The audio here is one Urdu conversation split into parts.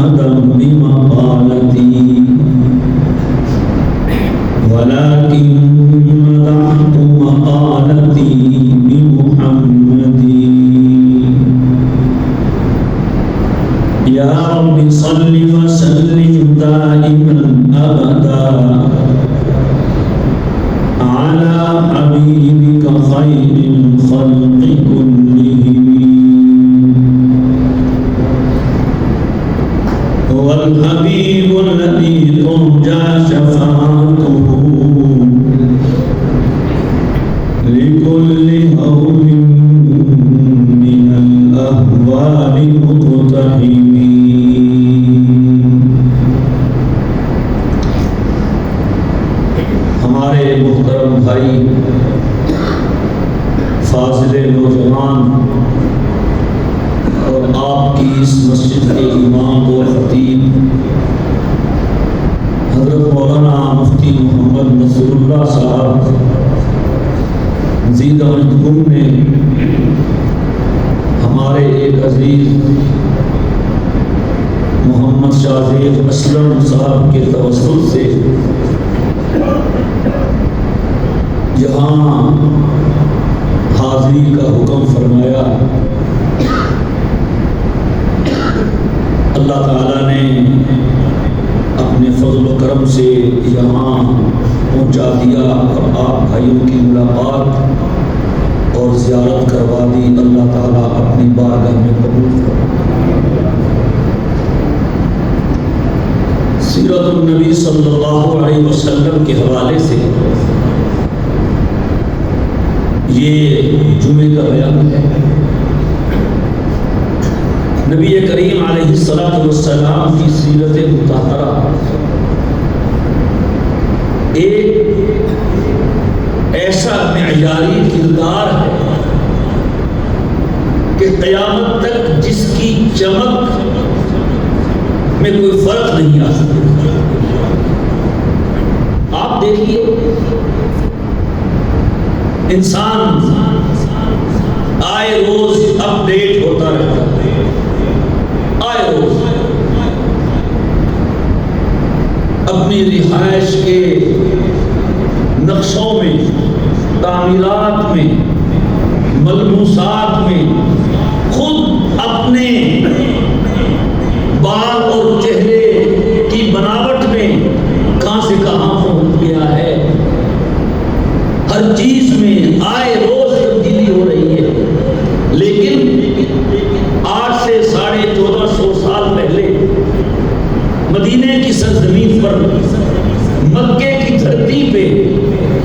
محمدا بمقالتي ولكن مدحت مقالتي بمحمد يا رب صل وسلم دائما أبدا على حبيبك خير الخلق كلهم هو الحبيب الذي ترجى شفاعته لكل هول من الأهوال مقتحم. ہمارے محترم بھائی، فاضل نوجوان اور آپ کی اس مسجد کے امام و خطیب حضرت مولانا مفتی محمد نصر اللہ صاحب زیدہ مجدوم نے ہمارے ایک عزیز محمد شاہزیب اسلم صاحب کے توسط سے یہاں حاضری کا حکم فرمایا. اللہ تعالیٰ نے اپنے فضل و کرم سے یہاں پہنچا دیا اور آپ بھائیوں کی ملاقات اور زیارت کروا دی. اللہ تعالیٰ اپنی بارگاہ میں قبول کرے. سیرت النبی صلی اللہ علیہ وسلم کے حوالے سے یہ جمعے کا بیان ہے. نبی کریم علیہ السلام کی سیرت مطہرہ ایک ایسا معیاری کردار ہے کہ قیامت تک جس کی چمک میں کوئی فرق نہیں آ سکتا. آپ دیکھیے انسان آئے روز اپ ڈیٹ ہوتا رہتا ہے. آئے روز اپنی رہائش کے نقشوں میں، تعمیرات میں، ملبوسات میں خود اپنے بال اور چہرے کی بناوٹ میں کہاں سے کہاں پہنچ گیا ہے. ہر چیز میں آئے روز تبدیلی ہو رہی ہے. لیکن آج سے 1450 سال پہلے مدینے کی سرزمین پر، مکے کی دھرتی پہ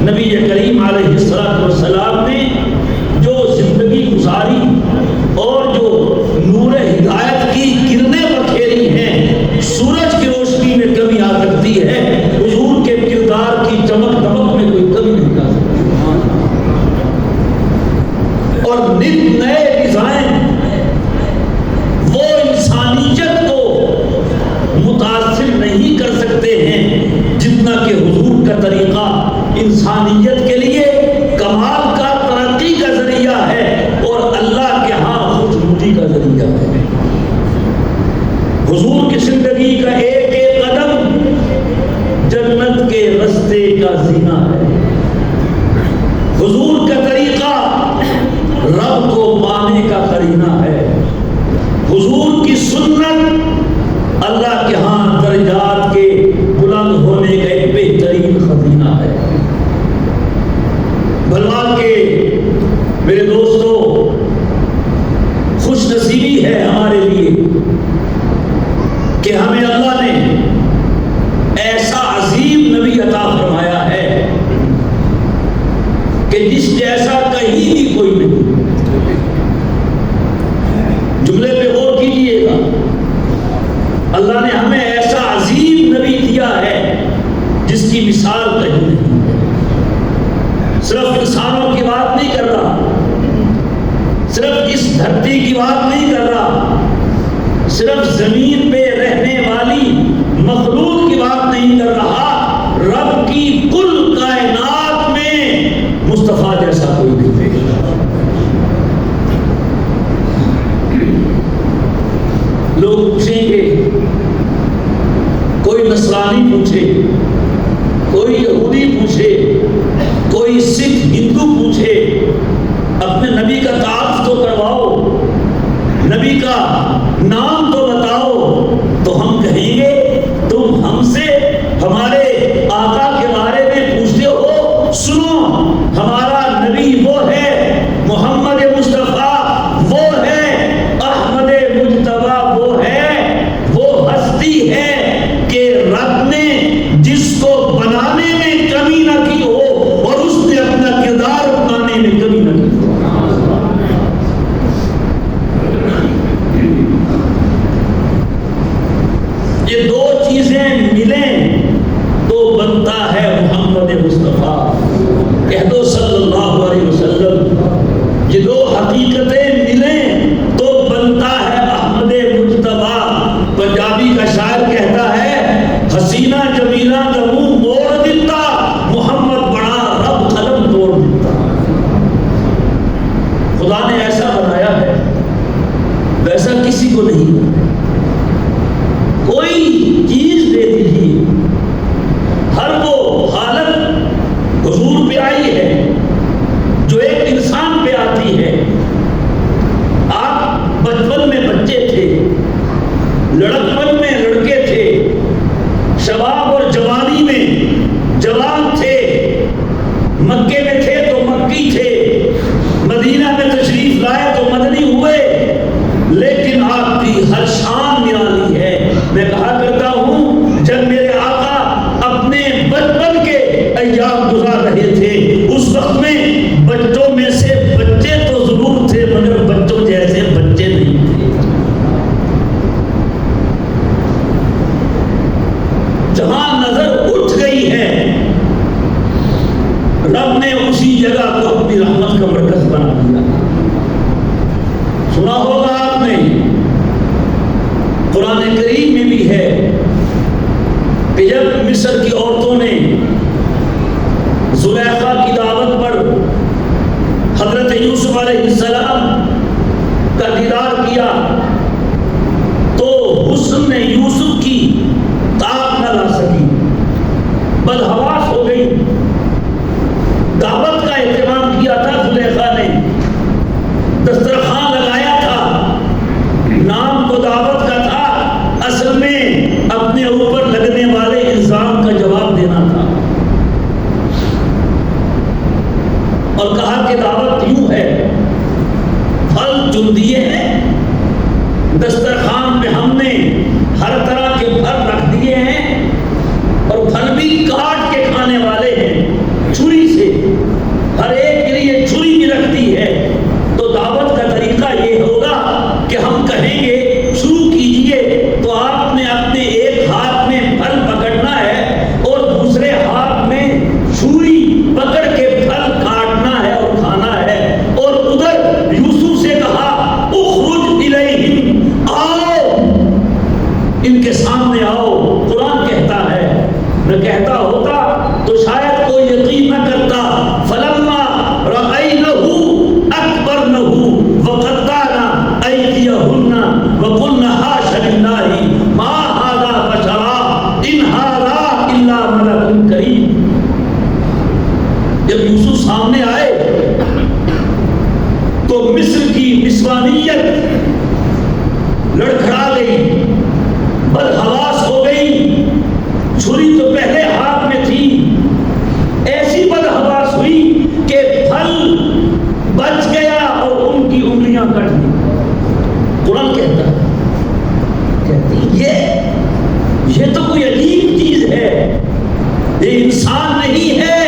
نبی کریم علیہ السلام نے جو زندگی گزاری اور جو نور ہدایت کی کرنیں بکھیری ہیں، سورج کی روشنی میں کمی آ سکتی ہے، حضور کے کردار کی چمک دمک میں کوئی کمی نہیں آ سکتی. اور نت نئے ڈیزائن وہ انسانیت کو متاثر نہیں کر سکتے ہیں جتنا کہ حضور کا طریقہ انسانیت کے لیے کمال کا، ترقی کا ذریعہ ہے اور اللہ کے ہاں خوشنودی کا ذریعہ ہے. حضور کی زندگی کا ایک ایک قدم جنت کے رستے کا زینہ ہے. حضور کا طریقہ رب کو پانے کا قرینہ ہے. حضور کی سنت اللہ کے ہاں درجات کے بلند ہونے کا ایک بہترین خزینہ ہے. بلوان کے میرے دوستو، خوش نصیبی ہے ہمارے لیے کہ ہمیں اللہ نے ایسا عظیم نبی عطا فرمایا ہے کہ جس جیسا کہیں بھی کوئی نہیں. جملے پہ غور کیجئے گا. اللہ نے ہمیں ایسا عظیم نبی دیا ہے جس کی مثال کہیں نہیں. صرف انسانوں کی بات نہیں کر رہا، صرف اس دھرتی کی بات نہیں کر رہا، صرف زمین پہ رہنے والی مخلوق کی بات نہیں کر رہا. رب کی کل کائنات میں مصطفیٰ جیسا کوئی نہیں. لوگ پوچھیں گے پوچھے، کوئی یہودی پوچھے، کوئی سکھ ہندو پوچھے، اپنے نبی کا تعارف تو کرواؤ، نبی کا نام تو بتاؤ، تو ہم کہیں گے تم ہم سے ہمارے آقا کے بارے میں پوچھتے ہو، سنو ہمارا نبی وہ ہے، محمد مصطفیٰ وہ ہے، احمد مجتبیٰ وہ ہے، وہ ہستی ہے کہ رب نے جس کو بنانے میں کمی نہ کی ہو اور اس نے اپنا کردار بنانے میں کمی نہ کی ہو۔ یہ دو چیزیں ملیں تو بنتا ہے محمد مصطفیٰ، کہہ دو صلی اللہ علیہ وسلم۔ یہ دو حقیقتیں ملیں تو بنتا ہے احمد مجتبیٰ۔ پنجابی کا شاعر کہتا ہے، حسینہ جمیلہ کا منہ موڑ دیتا، محمد بڑا رب قلم توڑ دیتا۔ خدا نے ایسا بنایا ہے، ویسا کسی کو نہیں بنایا۔ کوئی چیز دے دیجیے، ہر وہ حالت حضور پہ آئی ہے جو ایک انسان پہ آتی ہے۔ آپ بچپن میں بچے تھے، لڑکپن میں لڑکے تھے، شباب اور جوانی میں جوان تھے، مکے میں تھے تو مکی تھے، مدینہ میں تشریف لائے تو مدنی ہوئے، لیکن آپ کی ہر شان نرالی ہے۔ میں کہا کرتا ہوں، جب میرے آقا اپنے بچپن کے ایام گزار رہے تھے، اس وقت میں بچوں میں سے بچے تو ضرور تھے مگر بچوں جیسے بچے نہیں تھے۔ جہاں نظر اٹھ گئی ہے، رب نے اسی جگہ کو اپنی رحمت کا مرکز بنا دیا۔ سنا ہوگا آپ نے، قرآن کریم میں بھی ہے کہ جب مصر کی عورتوں نے زلیخا کی دعوت پر حضرت یوسف علیہ السلام کا دیدار کیا تو حسن نے یوسف کی طاق نہ لا سکی، بدحواس ہو گئی۔ دعوت کا اہتمام کیا تھا زلیخا نے، دسترخوان لگایا تھا، نام تو دعوت کا تھا، اصل میں اپنے اوپر لگنے والے الزام کا جواب دینا تھا، اور کہا کہ دعوت یوں ہے، پھل چن دیے ہیں دسترخوان پہ، ہم نے ہر طرح کے پھل رکھ دیے ہیں اور پھل بھی کاٹ کے کھانے والے ہیں چھری سے، ہر ایک کے لیے چھری بھی رکھتی ہے۔ تو دعوت کا طریقہ یہ ہوگا کہ ہم کہیں گے شروع کیجئے، تو آپ نے اپنے ایک ہاتھ میں پھل پکڑنا ہے اور دوسرے ہاتھ میں چھری پکڑ کے پھل کاٹنا ہے اور کھانا ہے۔ اور ادھر یوسف سے کہا اخرج الیہم، آؤ ان کے سامنے آؤ۔ قرآن کہتا ہے، نہ کہتا ہوتا تو شاید کوئی یقین نہ کرتا۔ فلما رأینہ اکبرنہ وقطعن ایدیہن وقلن حاش للہ ما ھذا بشرا ان ھذا الا ملک کریم۔ جب یوسف سامنے آئے تو مصر کی نسوانیت لڑکھڑا گئی، بدحواس ہو گئی۔ چھری تو پہلے ہاتھ میں تھی، ایسی بدحواس ہوئی کہ پھل بچ گیا اور ان کی انگلیاں کٹ دی۔ قرآن کہتا ہے، کہتی یہ تو کوئی عجیب چیز ہے، یہ انسان نہیں ہے،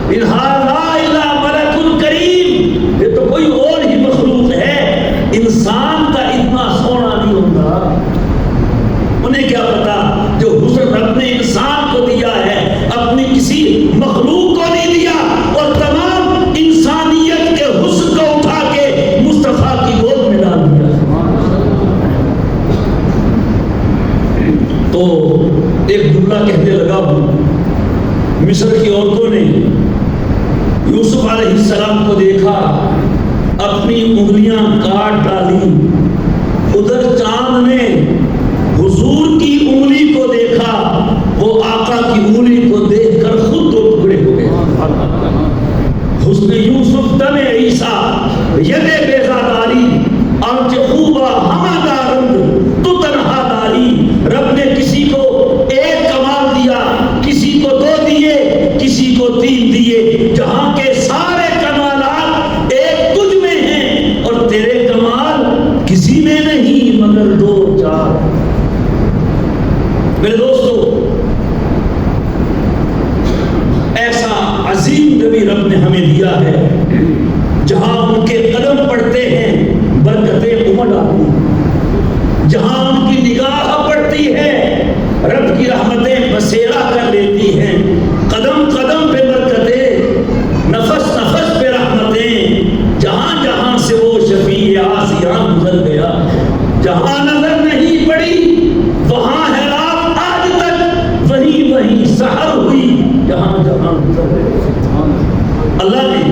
ان ھذا الا ملک کریم، یہ تو کوئی اور ہی مخلوق ہے، انسان کا اتنا سونا نہیں ہوتا۔ انہیں کیا پتا جو حسن رب نے انسان کو دیا ہے اپنی کسی مخلوق کو نہیں دیا، اور تمام انسانیت کے حسن کو اٹھا کے مصطفیٰ کی گود میں ڈال دیا۔ تو ایک جملہ کہنے لگا ہوں، مصر کی عورتوں نے یوسف علیہ السلام کو دیکھا، اپنی انگلیاں کاٹ ڈالی۔ ادھر چاند نے حضور کی انگلی کو دیکھا، وہ میرے دوستو، ایسا عظیم نبی رب نے ہمیں دیا ہے جہاں ان کے قدم پڑتے ہیں برکتیں امڑ آتی ہیں، جہاں ان کی نگاہ پڑتی ہے رب کی رحمتیں بسیرا کر لیتی ہیں، قدم قدم پہ برکتیں، نفس نفس پہ رحمتیں، جہاں جہاں سے وہ شفیع آسیان گزر گیا، جہاں نظر نہیں پڑی وہاں ہے رات آج تک، وہیں وہیں سحر ہوئی جہاں جہاں گزر گیا۔ اللہ نے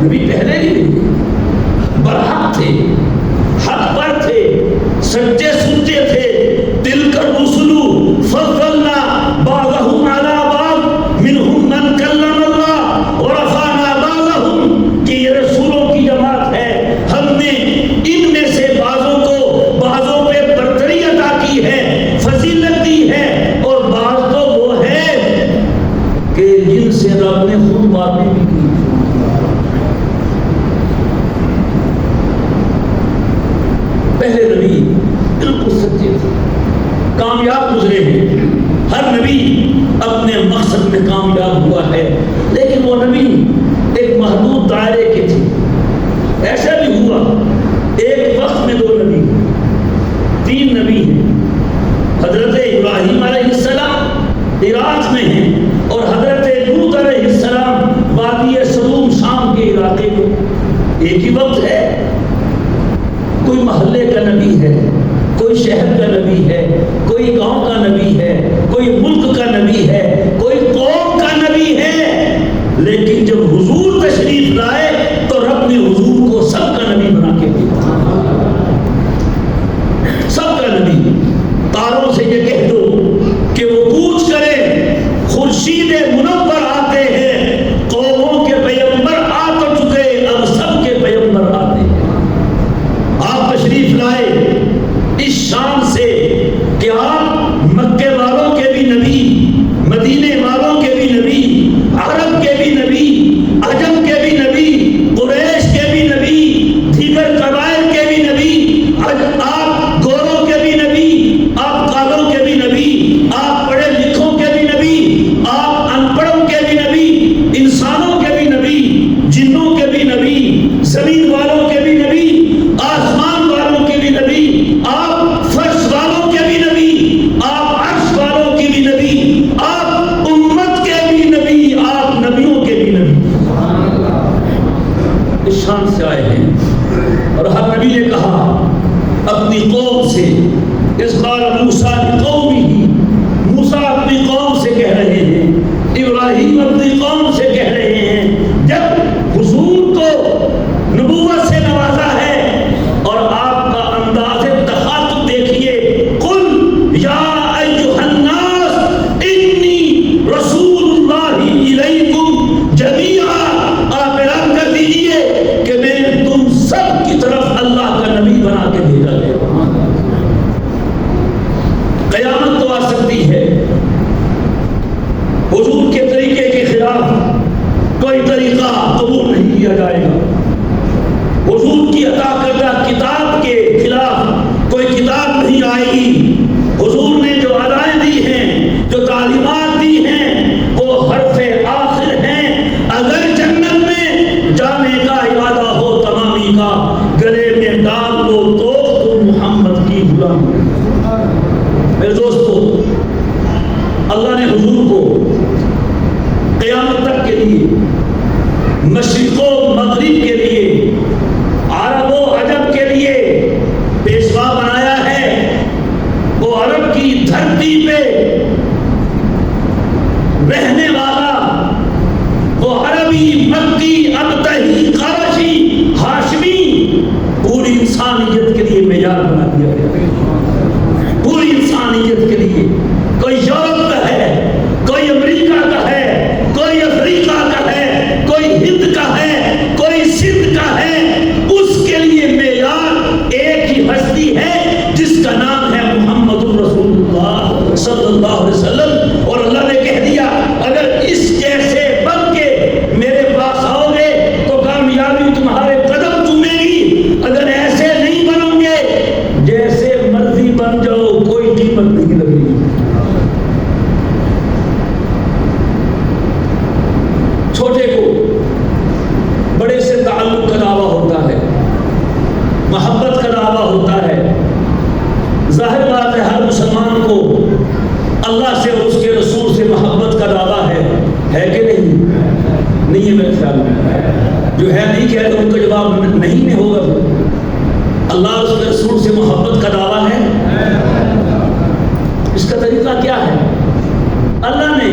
نبی پہلے ہی برحق تھے، حق پر تھے، سچے سچے تھے، دل کر رسولو فضلنا بعضهم علی بعض منهم من کلم اللہ ورفعنا بعضهم، کہ یہ رسولوں کی جماعت ہے، ہم نے ان میں سے بعضوں کو بعضوں پہ برتری عطا کی ہے، فضیلت دی ہے، اور بعض تو وہ ہے کہ جن سے رب نے خود باتیں بھی کی۔ پہلے نبی بالکل سچے تھے، کامیاب گزرے ہیں، ہر نبی اپنے مقصد میں کامیاب ہوا ہے، لیکن وہ نبی ایک محدود دائرے کے تھے۔ ایسا بھی ہوا ایک وقت میں 2 نبی، 3 نبی ہیں، حضرت ابراہیم علیہ السلام عراق میں ہیں اور حضرت لوط علیہ السلام وادی سدوم شام کے علاقے میں، ایک ہی وقت ہے۔ کوئی محلے کا نبی ہے، کوئی شہر کا نبی ہے، کوئی گاؤں کا نبی ہے، کوئی ملک کا نبی ہے، کوئی قوم کا نبی ہے، لیکن جب حضور تشریف لائے تو رب نے حضور کو سب کا نبی بنا کے دیا، سب کا نبی۔ تاروں سے یہ کہہ دو کہ وہ کوچ کرے، خورشید منور آتے ہیں، قوموں کے پیغمبر آ تو چکے، اب سب کے پیغمبر آتے ہیں۔ آپ تشریف لائے اس شان سے کہ آپ مکے والوں کے بھی نبی، مدینے والوں کے بھی نبی، عرب کے بھی نبی، عجم کے بھی نبی، قریش کے بھی نبی، دیگر قبائل کے بھی نبی، آپ گوروں کے بھی نبی، آپ کالوں کے بھی نبی، آپ پڑھے لکھوں کے بھی نبی، آپ ان پڑھوں کے بھی نبی، انسانوں کے بھی نبی، جنوں کے بھی نبی، زمین والوں کے بھی نبی، آسمان والوں کے بھی نبی، آپ فرش والوں کے بھی نبی، آپ عرش والوں کے بھی نبی، آپ امت کے بھی نبی، آپ نبیوں کے بھی نبی، اس شان سے آئے ہیں۔ اور ہر نبی نے کہا اپنی قوم سے، اس قال موسیٰ لقومہ، موسیٰ اپنی قوم سے کہہ رہے ہیں، ابراہیم اپنی قوم سے کہہ رہے ہیں، جب حضور کو نبوت سے نوازا ہے اور آپ کا انداز تخاطب دیکھیے، قل یا ایھا الناس انی رسول اللہ الیکم جمیعا، آپ اعلان کر دیجئے کہ میں تم سب کی طرف اللہ کا نبی بنا کے بھیجا گیا۔ قیامت تو آ سکتی ہے، حضور کے طریقے کے خلاف کوئی طریقہ قبول نہیں کیا جائے گا، حضور کی عطا کردہ کتاب کے خلاف کوئی کتاب نہیں آئے گی، حضور نے جو ادائیں دی ہیں، جو تعلیمات دی ہیں، وہ حرف آخر ہیں، اگر جنت میں جانے کا ارادہ ہو تمامی کا، گلے میں ڈال لو تو تم محمد کی غلام۔ میرے دوستو، اللہ نے حضور کو قیامت تک کے لیے، مشرق و مغرب کے لیے، عرب و عجم کے لیے پیشوا بنایا ہے۔ وہ عرب کی دھرتی پہ رہنے والا، وہ عربی، مکی، ابتہی، قرشی، ہاشمی، پوری انسانیت کے لیے معیار بنا دیا گیا، پوری انسانیت کے لیے۔ کوئی یورپ کا ہے، کوئی امریکہ کا ہے، کوئی افریقہ کا ہے، کوئی ہند کا ہے، کوئی سندھ کا ہے، اس کے لیے معیار ایک ہی ہستی ہے جس کا نام ہے محمد رسول اللہ صلی اللہ علیہ وسلم۔ اور اللہ نے کہہ دیا اگر اس جیسے بن کے میرے پاس آؤ گے تو کامیابی تمہارے قدم چومے گی، اگر ایسے نہیں بنو گے جیسے مرضی بن جاؤ کوئی قیمت نہیں لگے گی۔ ظاہر بات ہے ہر مسلمان کو اللہ سے اور اس کے رسول سے محبت کا دعویٰ ہے کہ نہیں؟ نہیں ہے میرے خیال میں. جو ہے نہیں کہہ تو ان کا جواب نہیں ہوگا. اللہ اور اس کے رسول سے محبت کا دعویٰ ہے. اس کا طریقہ کیا ہے؟ اللہ نے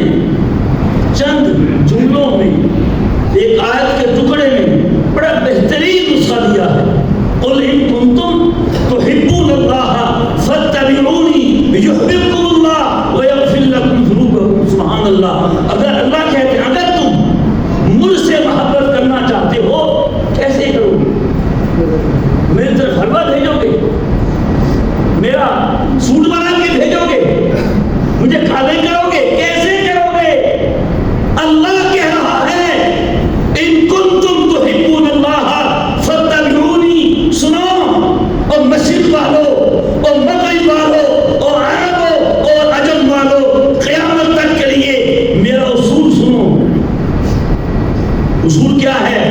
چند جملوں میں ایک آیت کے ٹکڑے میں بڑا بہترین نسخہ دیا ہے. قل ان کنتم تحبون اللہ فاتبعونی یحببکم اللہ ویغفر لکم ذنوبکم. سبحان اللہ. اگر اللہ کہتے ہیں اگر تم مجھ سے محبت کرنا چاہتے ہو کیسے کرو گے؟ میری طرف حلوہ بھیجو گے؟ میرا سوٹ بنا کے بھیجو گے؟ مجھے کھانے کرو گے؟ کیسے کرو گے؟ اللہ کہہ رہا ہے ان کنتم تحبون اللہ فاتبعونی. سنو اور مشرق والو اور مغرب والو اور عرب اور عجم والو قیامت تک کے لیے میرا اصول سنو. اصول کیا ہے؟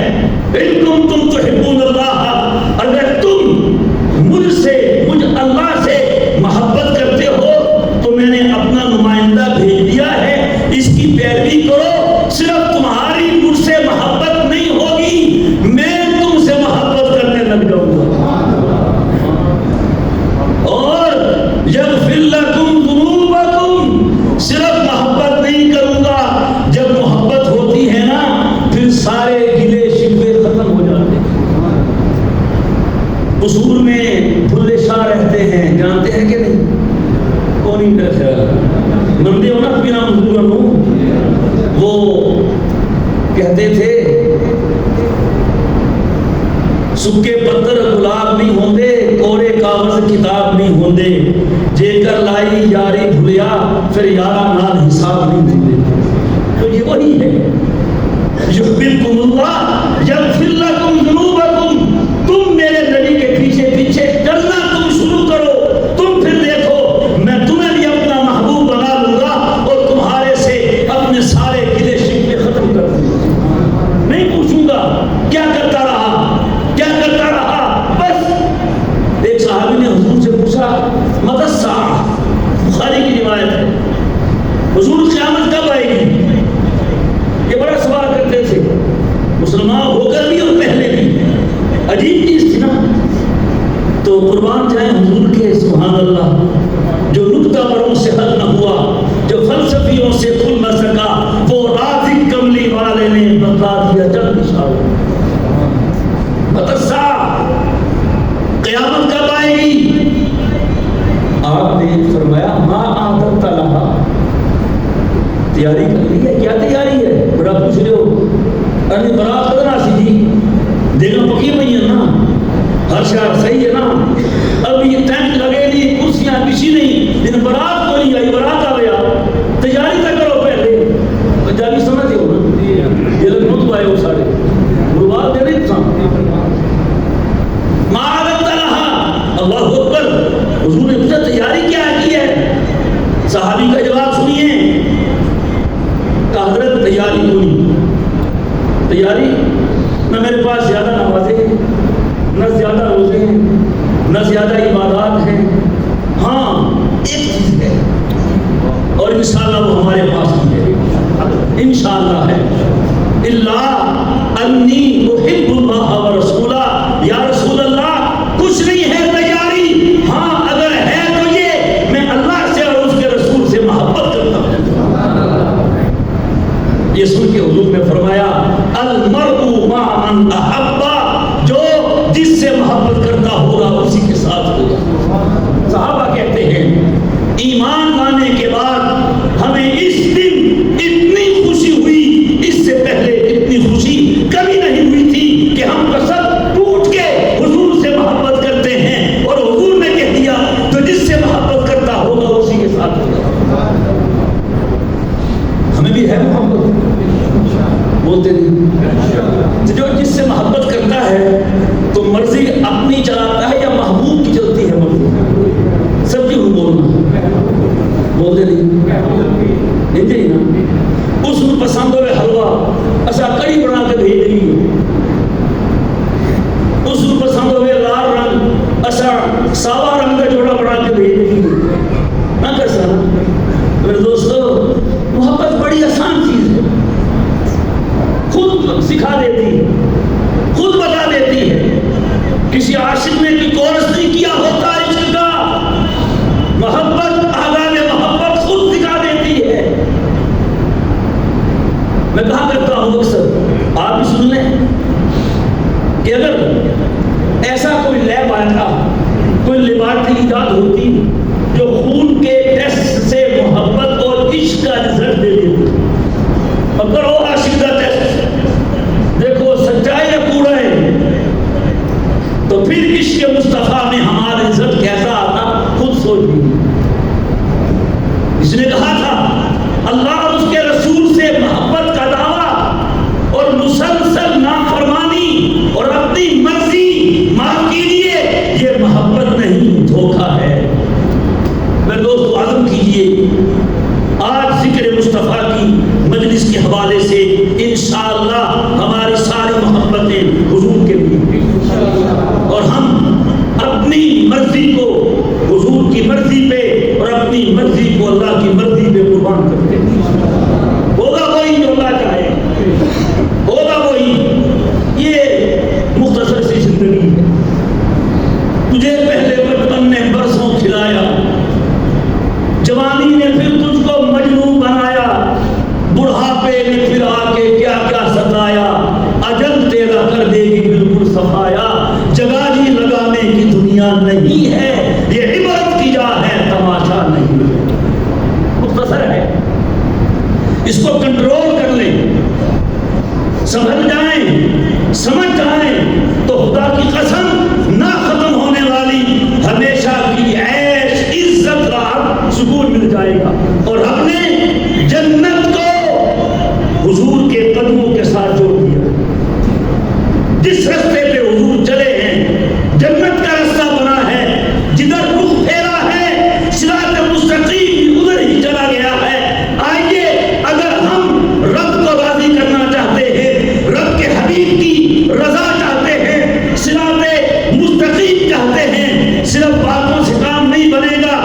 ان کنتم تحبون اللہ. اگر تم مجھ اللہ سے محبت کرتے ہو تو میں نے اپنا نمائندہ بھیج دیا ہے. اس کی پیروی کرو. صرف تمہاری مجھ سے محبت نہیں ہوگی، میں تم سے محبت کرنے لگ جاؤں گا. اور یغفر لکم ذنوبکم. صرف محبت نہیں کروں گا، جب محبت ہوتی ہے نا پھر سارے گلے شکوے ختم ہو جاتے ہیں. قصور میں بھلے شاہ رہتے ہیں، جانتے ہیں کہ نہیں؟ کون ہی مندے ہونا بنا مزدور وہ کہتے تھے سکے پتھر گلاب نہیں ہوندے، کوڑے کاغذ کتاب نہیں ہوندے، جے کر لائی یاری بھولیا پھر یارا نال حساب نہیں ہوندے. تو یہ وہی ہے یحببکم اللہ یغفر لکم ذنوبکم. تم میرے نبی کے پیچھے پیچھے چلنا تم شروع کرو، تم پھر دیکھو میں تمہیں بھی اپنا محبوب بنا لوں گا اور تمہارے سے اپنے سارے گلے شکوے ختم کر دوں گا. نہیں پوچھوں گا کیا کرتا رہا کیا کرتا رہا. بس ایک صحابی نے حضور سے پوچھا متی الساعہ، بخاری کی روایت ہے، حضور قیامت کب آئے گی؟ یہ بڑا سوال کرتے تھے، مسلمان ہو کر بھی اور پہلے بھی. عجیب چیز تھی نا. تو قربان جائیں حضور کے سبحان اللہ. جو نکتہ پروں سے حل نہ ہوا، جو فلسفیوں سے کھل نہ سکا، وہ رازق کملی والے نے بتلا دیا جب اشارہ. متی الساعہ، قیامت کب آئے گی؟ آپ نے فرمایا ما اعددت لها. تیاری کر لی ہے؟ کیا تیاری ہے؟ بڑا پوچھ رہے ہو. ارے برات بدنا سی جی دینا پکی ہوئی ہے نا، ہر شہر صحیح ہے نا. اب یہ ٹینٹ لگے نہیں، کرسیاں بچھی نہیں، لیکن برات کو نہیں آئی. برات آ گیا، تیاری تک کرو پہلے. پنجابی سمجھتے ہو نا، یہ لکھنؤ تو آئے ہو سارے مربات دے رہے تھا. ما اعددت لها. اللہ اکبر. حضور نے پوچھا تیاری کیا کی ہے؟ صحابی کا جواب سنیے کہ حضرت تیاری ہوئی. تیاری نہ میرے پاس زیادہ نمازیں ہیں، نہ زیادہ روزے ہیں، نہ زیادہ عبادات ہیں. ہاں ایک چیز ہے اور انشاءاللہ وہ ہمارے پاس بھی ہے، انشاءاللہ ہے. اللہ انی احب اللہ ورسولہ. یا رسول اللہ کچھ نہیں ہے تیاری. ہاں اگر ہے تو یہ میں اللہ سے اور اس کے رسول سے محبت کرتا ہوں. یہ سن کے حضور نے فرمایا المرء مع من احب. جو جس سے محبت کرتا ہوگا اسی کے ساتھ ہوگا. صحابہ کہتے ہیں ایمان لانے کے بعد ہمیں اس دن اتنی خوشی ہوئی، اس سے پہلے اتنی خوشی کبھی نہیں ہوئی تھی کہ ہم قسم ٹوٹ کے حضور سے محبت کرتے ہیں اور حضور نے کہہ دیا تو جس سے محبت کرتا ہوگا اسی کے ساتھ ہوگا. ہمیں بھی ہے محبت، بولتے نہیں. جو جس سے محبت کرتا ہے تو مرضی اپنی چلاتا ہے یا محبوب کی چلتی ہے مرضی. سب کی بولنا بولتے نہیں نا. اس کو پسند ہوئے حلوہ ایسا کڑی بنا کے بھیج دی. اس کو پسند ہوئے لال رنگ ایسا ساوا رنگ کا جوڑا بنا کے بھیج دی. نہیں. اس نے کہا تھا اللہ اور اس کے رسول سے محبت کا دعویٰ اور مسلسل نافرمانی اور اپنی مرضی معاف کیجیے، یہ محبت نہیں، دھوکہ ہے. میرے دوستو عزم کیجیے، آج ذکر مصطفیٰ کی مجلس کے حوالے سے انشاءاللہ ہماری ساری محبتیں حضور کے لیے، اور ہم اپنی مرضی کو حضور کی مرضی پہ اور اپنی مرضی کو اللہ کی مرضی پہ قربان کرتے ہیں. ہوگا وہی جو اللہ چاہے، ہوگا وہی. یہ مختصر سی زندگی ہے. تجھے پہلے بچپن نے برسوں کھلایا، جوانی نے پھر تجھ کو مجنون بنایا، بڑھاپے نے پھر آ کے کیا کیا ستایا، اجل تیرا کر دے گی بالکل صفایا. جگہ جی لگانے کی دنیا نہیں ہے، یہ عبرت کی جا ہے، تماشا نہیں. مختصر ہے، اس کو کنٹرول کر لیں، سمجھ جائیں، سمجھ جائیں تو خدا کی قسم نہ ختم ہونے والی ہمیشہ کی عیش، عزت، راحت، سکون مل جائے گا. اور ہم نے جنت کو حضور کے قدموں کے ساتھ جوڑ دیا. جس رستے پہ حضور چلے ہیں جنت کا رستہ بنا ہے، جدھر رخ پھیرا ہے صراط مستقیم ادھر ہی چلا گیا ہے. آئیے، اگر ہم رب کو راضی کرنا چاہتے ہیں، رب کے حبیب کی رضا چاہتے ہیں، صراط مستقیم چاہتے ہیں، صرف باتوں سے کام نہیں بنے گا.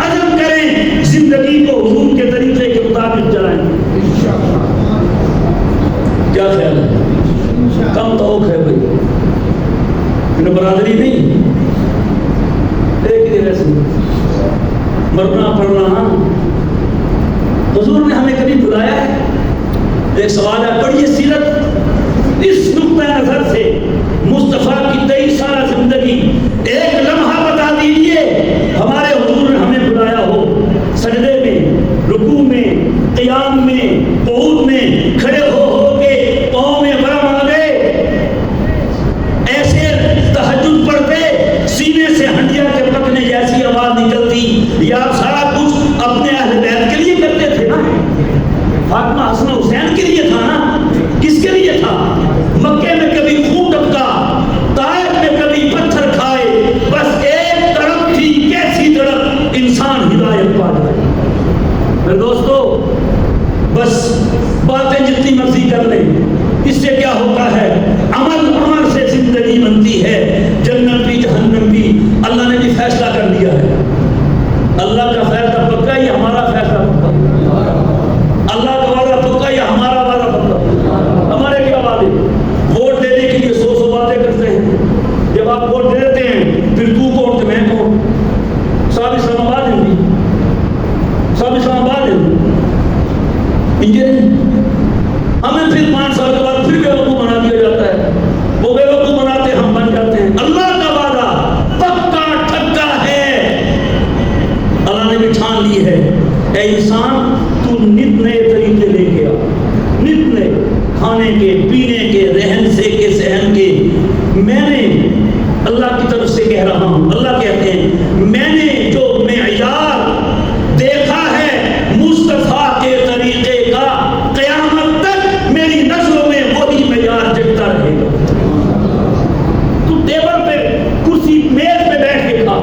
عزم کریں، زندگی کو حضور کے طریقے کے مطابق چلائیں. کیا خیال ہے؟ کم توق ہے بھائی، انہیں برادری نہیں، ایک ہی جگہ سے مرنا پڑنا. حضور نے ہمیں کبھی بلایا ہے؟ ایک سوال ہے، پڑھیے سیرت اس نقطۂ نظر سے مصطفیٰ کی 23 سالہ زندگی. ایک لمحہ بتا دیجئے ہمارے حضور نے ہمیں بلایا ہو، سجدے میں، رکوع میں، قیام میں، قعود میں، کھڑے ہو کے پاؤں میں برم آ گئے، ایسے تہجد پڑھتے سینے سے ہنڈیا کے پکنے جیسی آواز نکلتی، یا آپ سارا کچھ اپنے اہل بیت کے لیے کرتے تھے نا؟ فاطمہ حسن حسین کے لیے تھا نا؟ کس کے لیے تھا؟ مکے میں کبھی خون ٹپکا، طائف میں کبھی پتھر کھائے، بس ایک تڑپ تھی، کیسی تڑپ، انسان ہدایت پا جائے. میرے دوستو بس باتیں جتنی مرضی کر لیں، اس سے کیا ہوتا ہے؟ عمل سے زندگی بنتی ہے. جنت بھی جہنم بھی اللہ نے بھی فیصلہ کر دیا ہے. اللہ کا فیصلہ پکا یا ہمارا فیصلہ پکا؟ اللہ کا وعدہ پکا یا ہمارا وعدہ پکا؟ ہمارے کیا وعدے؟ ووٹ دینے کے لیے 100 باتیں کرتے ہیں. جب آپ ووٹ دے دیتے ہیں پھر تو کون تو میں کون؟ صاحب اسلام آباد ہے، صاحب اسلام آباد ہے انجینئر. ہمیں پھر 5 سال کے بعد پھر بیوقوف بنا دیا جاتا ہے. وہ بیوقوف بناتے ہم بن جاتے ہیں. اللہ کا وعدہ پکا ٹھکا ہے. اللہ نے بھی ٹھان لی ہے، اے انسان تو نت نئے طریقے لے کے آ، نت نئے کھانے کے، پینے کے، رہن سے کے، سہن کے. میں نے اللہ کی طرف سے کہہ رہا ہوں، اللہ کہتے ہیں میں نے جو معیار دیکھا ہے مصطفیٰ کے طریقے کا، قیامت تک میری نظروں میں وہی معیار جگتا رہے گا. تو ٹیبل پہ، کرسی، میز پہ بیٹھ کے کھا،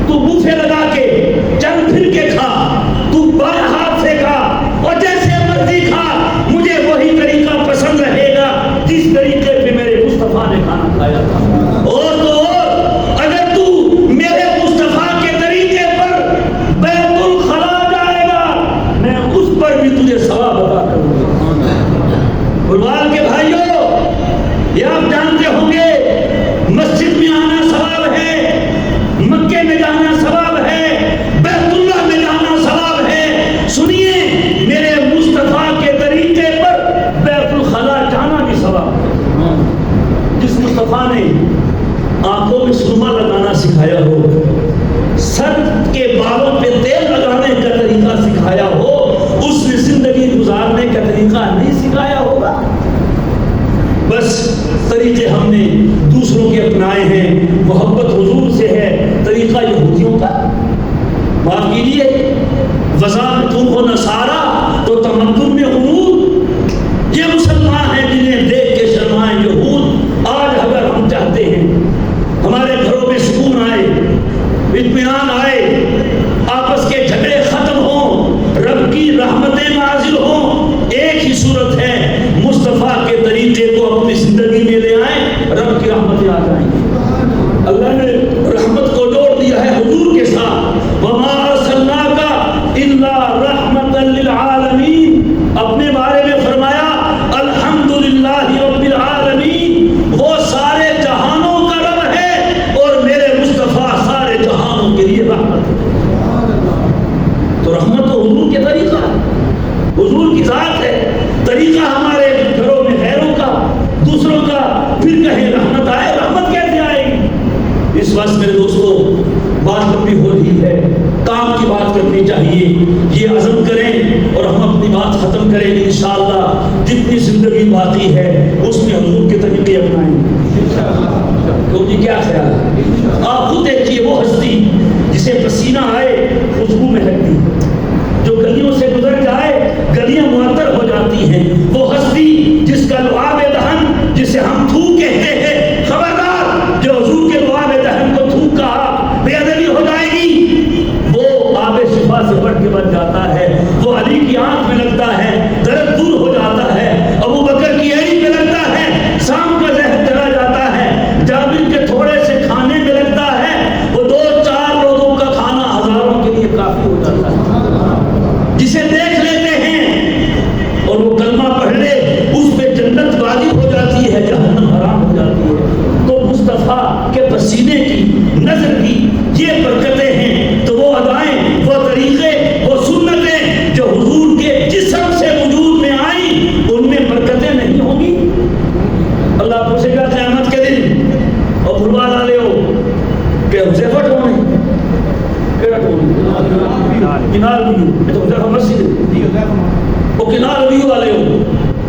تو بوفے لگا کے چل پھر کے کھا، تو بائیں ہاتھ سے کھا اور جیسے مرضی کھا، مجھے وہی طریقہ پسند رہے گا جس طریقے پہ میرے مصطفیٰ نے کھانا کھایا تھا. اور تو اگر تو میرے مصطفیٰ کے طریقے پر بیت الخلا جائے گا، میں اس پر بھی تجھے ثواب عطا کروں گا. قربان کے بھائیوں، یہ آپ جانتے ہوں گے مسجد میں آنا ثواب ہے، مکے میں جانا ثواب ہے، بیت اللہ میں جانا ثواب ہے. سنیے، میرے مصطفیٰ کے طریقے پر بیت الخلا جانا بھی ثواب ہے. جس مصطفیٰ نے آنکھوں میں سرما لگانا سکھایا ہو، سر کے بالوں پہ تیل لگانے کا طریقہ سکھایا ہو، اس نے زندگی گزارنے کا طریقہ نہیں سکھایا ہوگا. بس طریقے ہم نے دوسروں کے اپنائے ہیں. محبت حضور سے ہے، طریقہ یہودیوں کا. معاف کیجیے، وزان تم ہو نصارا تو تمدن میں غرور، یہ مسلمان ہیں جنہیں دیکھ کے شرمائیں یہود۔ آج اگر ہم چاہتے ہیں ہمارے گھروں میں سکون آئے، اطمینان آئے، آپس کے جھگڑے ختم ہوں، رب کی رحمتیں نازل ہوں، ایک ہی صورت ہے، مصطفیٰ کے طریقے کو اپنی زندگی میں لے آئیں، رب کی رحمتیں آ جائیں گی۔ اللہ نے رحمت کو جوڑ دیا ہے حضور کے ساتھ، وما ارسلناک الا رحمتا للعالمین، اپنے بارے میں فرمایا الحمدللہ رب العالمین، وہ سارے جہانوں کا رب ہے اور میرے مصطفیٰ سارے جہانوں کے لیے رحمت ہے۔ تو رحمت تو حضور کے طریقہ ہے، حضور کی ذات ہے، طریقہ ہمارے گھروں میں غیروں کا، دوسروں کا، پھر کہیں رحمت آئے، رحمت کیسے آئے گی؟ اس وقت میرے دوستو بات لمبی ہو رہی ہے، کام کی بات کرنی چاہیے، یہ عزم کریں اور ہم اپنی بات ختم کریں گے انشاءاللہ۔ جتنی زندگی باقی ہے اس میں حضور کے طریقے اپنائیں گے۔ تو جی کیا خیال ہے؟ آپ خود دیکھیے وہ ہستی جسے پسینہ آئے خوشبو مہکتی، جو گلیوں سے گزر جائے گلیاں معطر ہو جاتی ہیں، وہ ہستی جس کا لعاب دہن جسے ہم تھوک کہتے ہیں، خبردار جو حضور کے لعاب دہن کو تھوک کہا بے ادبی ہو جائے گی، وہ آب شفا سے بڑھ کے بن جاتا ہے، وہ علی کی آنکھ میں لگتا ہے درد دور ہو جاتا ہے، ابو بکر کی ایڑی پہ لگتا ہے شام کا زہر چلا جاتا ہے، جابر کے تھوڑے سے کھانے میں لگتا ہے، وہ 2-4 لوگوں کا کھانا ہزاروں کے لیے کافی ہو جاتا ہے۔ جسے دیکھ لیتے ہیں اور وہ کلمہ پڑھ لے اس پہ جنت واجب ہو جاتی ہے، جہنم حرام ہو جاتی ہے۔ تو مصطفیٰ کے پسینے کی، نظر کی یہ برکتیں ہیں، تو وہ ادائیں، وہ طریقے، وہ سنتیں جو حضور کے جسم سے وجود میں آئیں، ان میں برکتیں نہیں ہوں گی؟ اللہ پوچھے گا قیامت کے دن اور بھلوا ڈالے ہو کہ حذیفہ کون ہے؟ کیڑا کون ہے؟ کنال ویو، تو حذیفہ مسجد ہے، وہ کنال ویو والے ہو،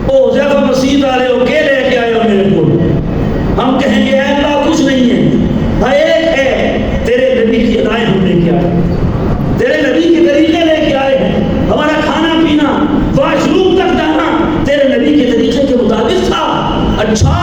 وہ حذیفہ مسجد والے ہو، کے لے کے آئے ہو میرے کو؟ ہم کہیں گے اے اللہ کچھ نہیں ہے، ایک ہے، تیرے نبی کی ہدایت ہم لے کے آئے، تیرے نبی کے طریقے لے کے آئے ہیں، ہمارا کھانا پینا، واش روم تک جانا تیرے نبی کے طریقے کے مطابق تھا۔ اچھا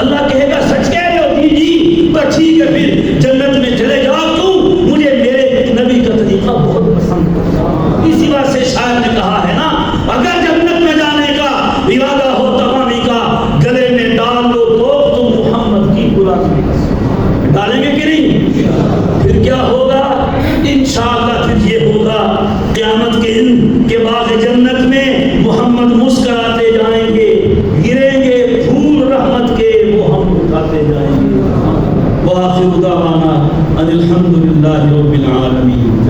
اللہ کہے گا سچ کہہ رہے ہو؟ جی تو ٹھیک ہے، پھر جنت میں چلے جاؤ، کیوں؟ مجھے میرے نبی کا طریقہ بہت پسند ہے۔ اسی بات سے شاعر نے کہا ہے نا، اگر جنت میں جانے کا ارادہ ہو تمامی کا، گلے میں ڈال لو تو تم محمد کی غلامی ڈالیں گے کہ نہیں؟ پھر کیا ہوگا؟ انشاءاللہ پھر یہ ہوگا، قیامت کے دن کے باغ جنت میں محمد مسکراتے جائیں گے، گریں گے پھول رحمت کے، وہ ہم اٹھاتے جائیں گے۔ وآخر دعوانا ان الحمد للہ رب العالمین۔